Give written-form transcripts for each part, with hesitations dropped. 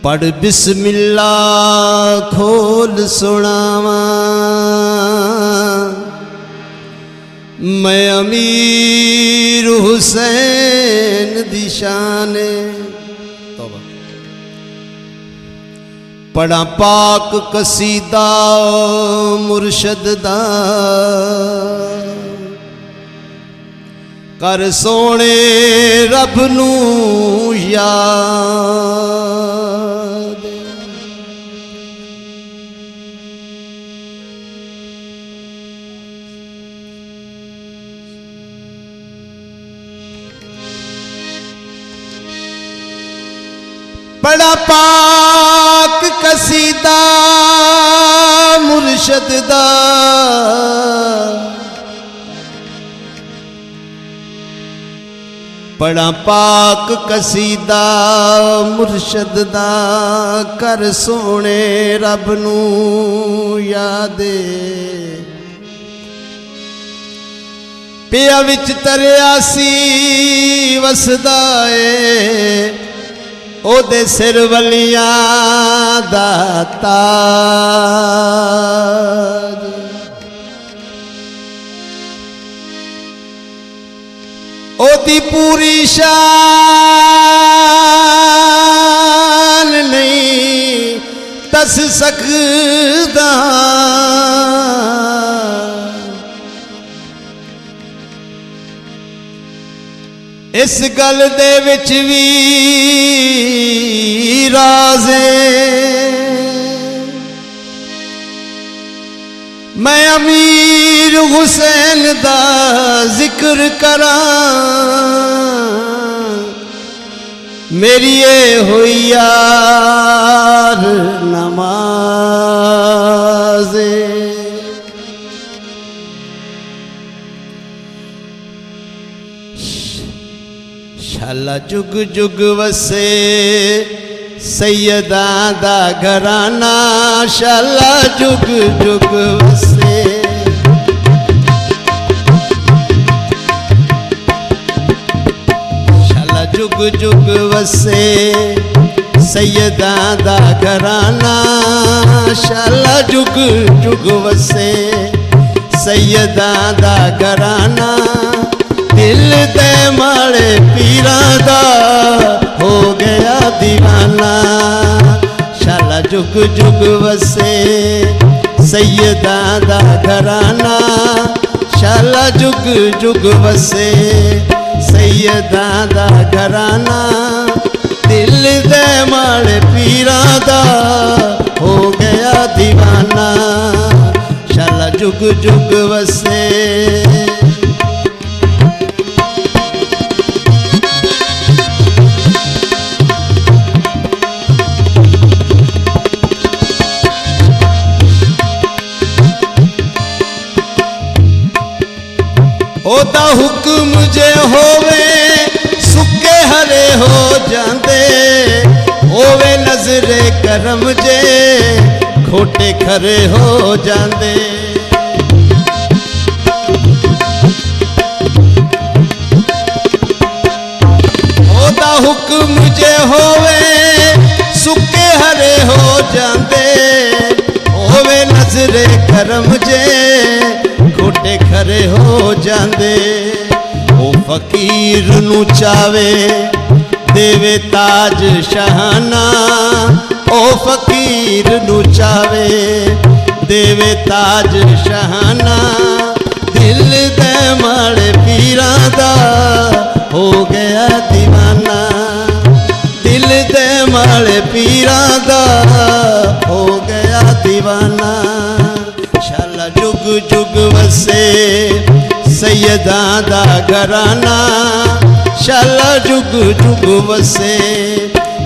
पढ़ बिस्मिल्लाह खोल सुनावा मैं अमीर हुसैन दी शाने पढ़ा पाक कसीदा मुर्शद दा कर सोने रब नू याद बड़ा पाक कसीदा मुर्शद दा बड़ा पाक कसीदा मुर्शद दा कर सोने रब नू यादे पिया विच तरिया सी वसदा ए ओदे सिर वलियां दा ताज ओदी पूरी शान नहीं दस सकदा इस गल दे विच भी राज़े मैं अमीर हुसैन दा जिक्र करा मेरी ये हुई यार नमाज़े शाला जुग जुग वसे सैयदा दा घराना शाला जुग जुग वसे शाला जुग जुग वसे सैयदा दा घराना शाला जुग जुग वसे सैयदा दा घराना दिल दे माड़े पीरा दा हो गया दीवाना शाला जुग जुग वसे सैयदा दा घराना शाला जुग जुग वसे सैयदा दा घराना दिल दे माड़े पीरा दा हो गया दीवाना शाला जुग जुग वसे ओदा हुक्म जे होवे सुके हरे हो जांदे होवे नजरे करम जे खोटे खरे हो जांदे ओदा हुक्म जे होवे सुके हरे हो जांदे होवे नजरे करम जे खोटे खरे हो जांदे ओ फकीर नू चावे देवे ताज शहाना ओ फकीर नू चावे देवे ताज शहाना दिल दे माड़े पीरा दा हो गया दीवाना दिल दे माड़े पीरा दा हो गया दीवाना शाला जुग जुग वसे सैयदा दा घराना शाला जुग जुग वसे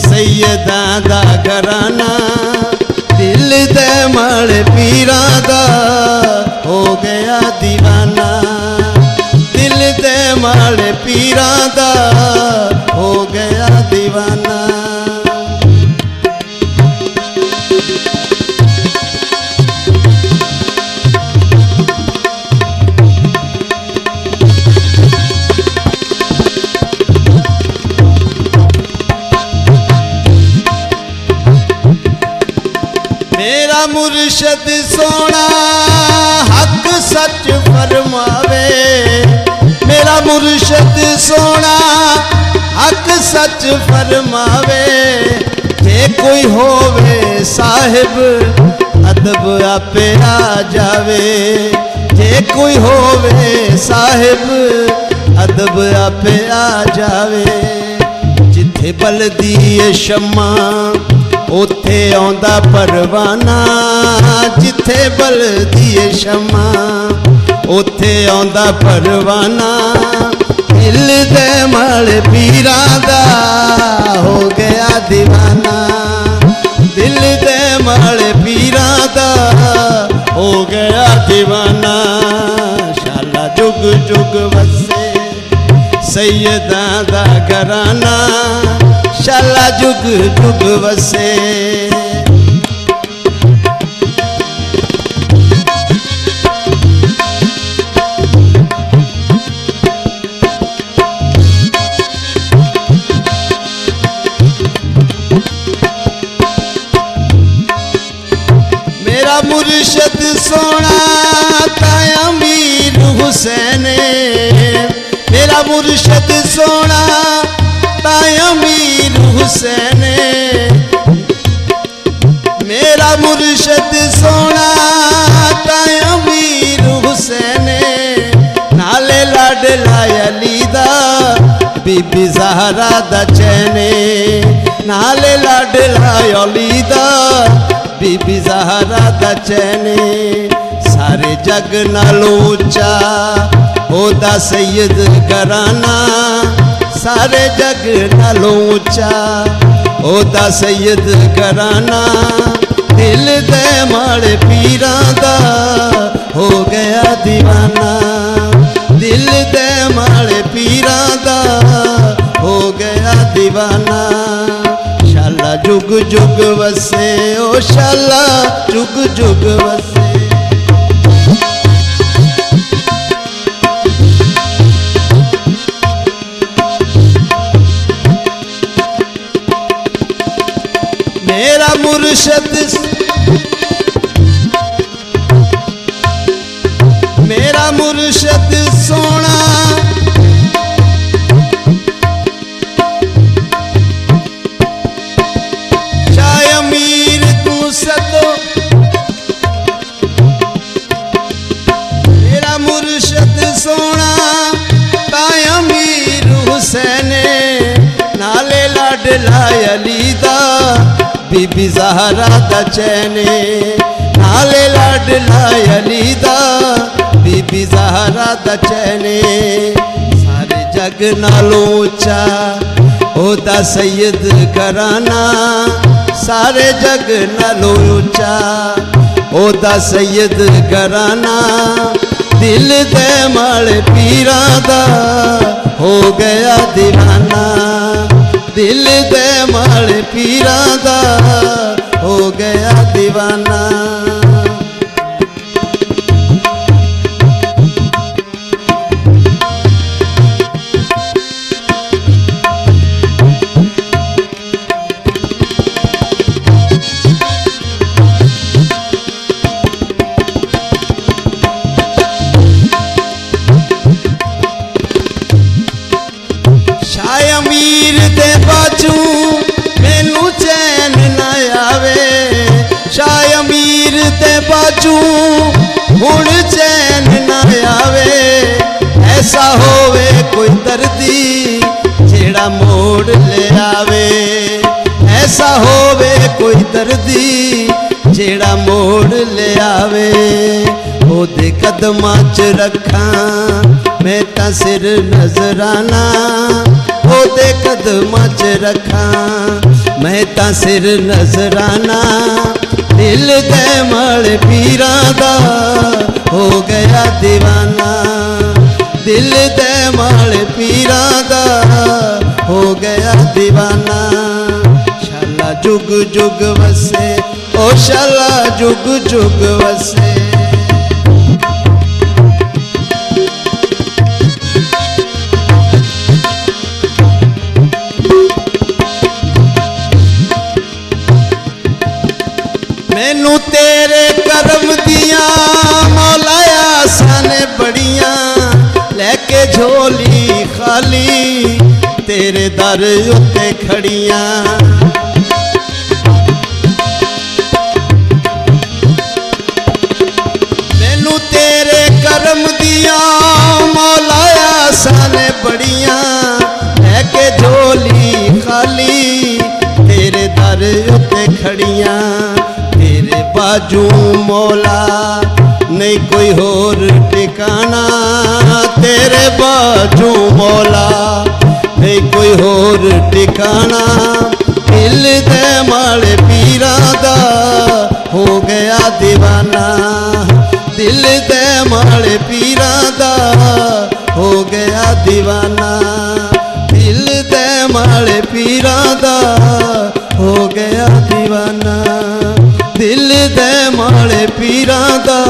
सैयदा दा घराना दिल दे माड़े पीरा दा हो गया दीवाना दिल दे माड़े पीरा दा मुर्शद सोना हक सच फरमावे, मेरा मुर्शद सोना हक सच फरमावे। जे कोई होवे साहिब अदब आपे आ जावे, जे कोई होवे साहिब अदब आपे आ जावे। जिथे बलदी है शम्मा उथे आंदा परवाना, जिथे बलदी है शम्मा उथे आंदा परवाना। दिल दे माले पीरां दा हो गया दीवाना, दिल दे माले पीरां दा हो गया दीवाना। शाला जुग जुग वसे सैयदां दा घराना, शाला जुग जुग वसे। मेरा मुर्शद सोना ताया मीर हुसैन, मेरा मुर्शद सोना ताया मीर हुसैन, मेरा मुर्शद सोना ताया मीर हुसैन। नाले लाडला अली दा बीबी ज़हरा दा चैने, नाले लाडला अली दा बीबी ज़हरा दा चैने। सारे जग नालों ऊंचा ओदा सैयद घराना, सारे जग नालों ऊंचा ओदा सैयद घराना। दिल दे माड़े पीरां दा हो गया दीवाना, दिल दे माड़े पीरां दा हो गया दीवाना। शाला जुग जुग वसे ओ शाला जुग जुग वसे। मेरा मुर्शद मेरा मुर्शद सोना चाहे अमीर तू सतो, मेरा मुर्शद सोना ताए अमीर हुसैन। नाले लाडला अली दा बीबी ज़हरा दा चैने, नाले लाडला अली दा बीबी ज़हरा दा चैने। सारे जग नालों ऊंचा ओदा सैयद घराना, सारे जग नालों ऊंचा ओदा सैयद घराना। दिल दे माले पीरां दा हो गया दीवाना, दिल दे माले पीरां दा हो गया दीवाना। शाह अमीर दे बाजू मैनू चैन ना आवे, शाह अमीर दे बाजू हुण चैन ना आवे। ऐसा होवे कोई दर्दी जेड़ा मोड़ ले आवे, ऐसा होवे कोई दर्दी जेड़ा मोड़ ले आवे। ओदे कदमां च रखां मैं तां सिर नजराना, ओदे कदमां च रखां मैं तां सिर नजराना। दिल दे माले पीरां दा हो गया दीवाना, दिल दे माले पीरां दा हो गया दीवाना। शाला जुग जुग वसे ओ शाला जुग जुग वसे। मैनू तेरे दर उत्ते खड़ियां। मैनू तेरे करम दिया मौला आसां ने बड़ियां, है के झोली खाली तेरे दर उत्ते खड़ियां। तेरे बाजू मौला नहीं कोई होर ठिकाना, तेरे बाजू मौला नहीं कोई होर ठिकाना। दिल दे माले पीरा दा हो गया दीवाना, दिल दे माले पीरा दा हो गया दीवाना, दिल दे माले पीरा दा हो गया दीवाना, दिल दे माले पीरा दा